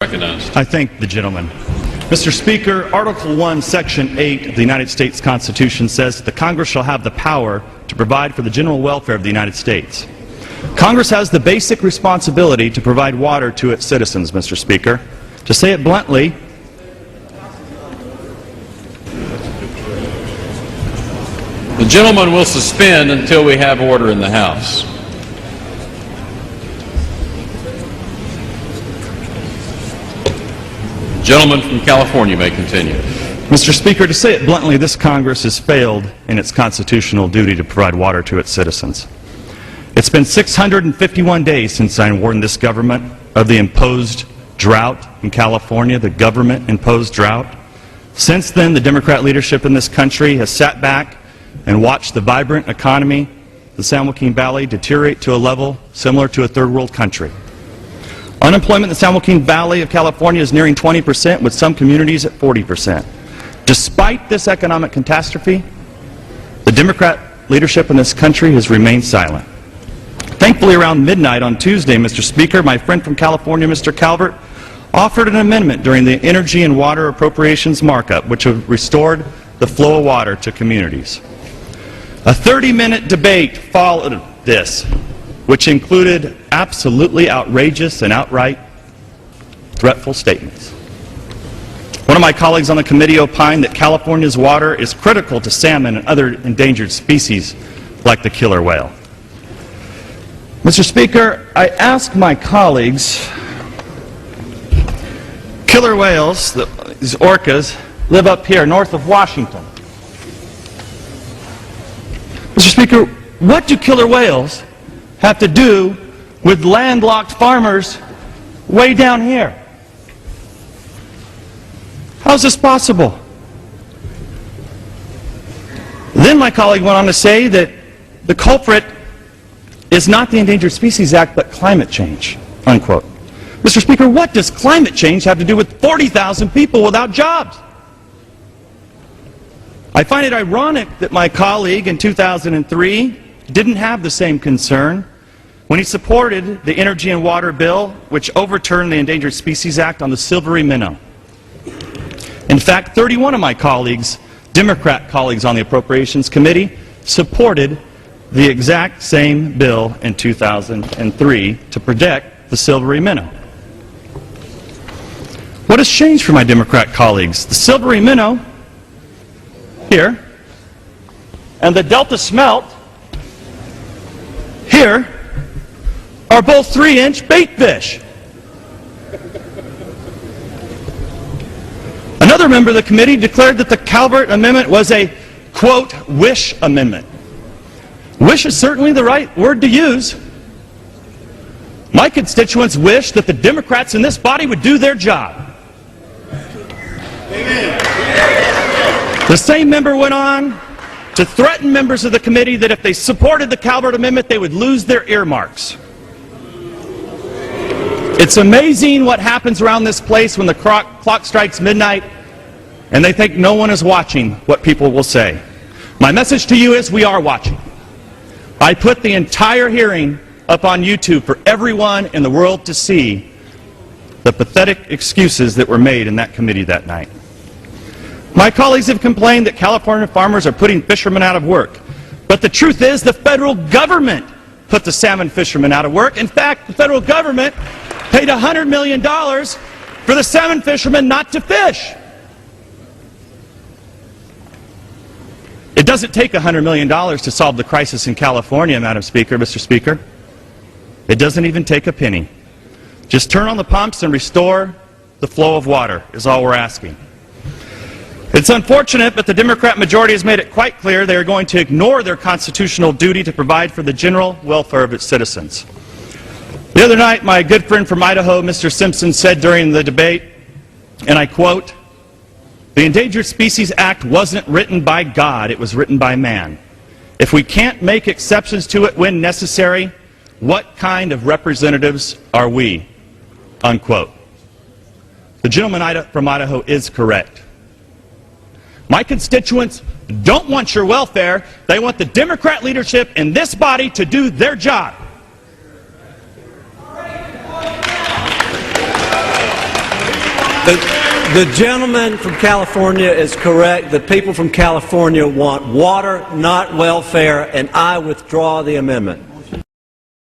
Recognized. I thank the gentleman. Mr. Speaker, Article 1, Section 8 of the United States Constitution says that the Congress shall have the power to provide for the general welfare of the United States. Congress has the basic responsibility to provide water to its citizens, Mr. Speaker. To say it bluntly, the gentleman will suspend until we have order in the House. The gentleman from California may continue. Mr. Speaker, to say it bluntly, this Congress has failed in its constitutional duty to provide water to its citizens. It's been 651 days since I warned this government of the imposed drought in California, the government-imposed drought. Since then, the Democrat leadership in this country has sat back and watched the vibrant economy of the San Joaquin Valley deteriorate to a level similar to a third-world country. Unemployment in the San Joaquin Valley of California is nearing 20%, with some communities at 40%. Despite this economic catastrophe, the Democrat leadership in this country has remained silent. Thankfully, around midnight on Tuesday, Mr. Speaker, my friend from California, Mr. Calvert, offered an amendment during the Energy and Water Appropriations markup, which restored the flow of water to communities. A 30-minute debate followed this, which included absolutely outrageous and outright threatful statements. One of my colleagues on the committee opined that California's water is critical to salmon and other endangered species like the killer whale. Mr. Speaker, I ask my colleagues, killer whales, these orcas, live up here north of Washington. Mr. Speaker, what do killer whales have to do with landlocked farmers way down here? How is this possible? Then my colleague went on to say that the culprit is not the Endangered Species Act, but climate change, unquote. Mr. Speaker, what does climate change have to do with 40,000 people without jobs? I find it ironic that my colleague in 2003 didn't have the same concern when he supported the Energy and Water Bill, which overturned the Endangered Species Act on the silvery minnow. In fact, 31 of my colleagues, Democrat colleagues on the Appropriations Committee, supported the exact same bill in 2003 to protect the silvery minnow. What has changed for my Democrat colleagues? The silvery minnow here and the Delta smelt here are both 3-inch bait fish. Another member of the committee declared that the Calvert Amendment was a, quote, wish amendment. Wish is certainly the right word to use. My constituents wish that the Democrats in this body would do their job. Amen. The same member went on to threaten members of the committee that if they supported the Calvert Amendment, they would lose their earmarks. It's amazing what happens around this place when the clock strikes midnight and they think no one is watching what people will say. My message to you is we are watching. I put the entire hearing up on YouTube for everyone in the world to see the pathetic excuses that were made in that committee that night. My colleagues have complained that California farmers are putting fishermen out of work. But the truth is the federal government put the salmon fishermen out of work. In fact, the federal government paid $100 million for the salmon fishermen not to fish. It doesn't take $100 million to solve the crisis in California, Madam Speaker, Mr. Speaker. It doesn't even take a penny. Just turn on the pumps and restore the flow of water is all we're asking. It's unfortunate, but the Democrat majority has made it quite clear they are going to ignore their constitutional duty to provide for the general welfare of its citizens. The other night, my good friend from Idaho, Mr. Simpson, said during the debate, and I quote, "The Endangered Species Act wasn't written by God, it was written by man. If we can't make exceptions to it when necessary, what kind of representatives are we?" Unquote. The gentleman from Idaho is correct. My constituents don't want your welfare. They want the Democrat leadership in this body to do their job. The gentleman from California is correct. The people from California want water, not welfare, and I withdraw the amendment.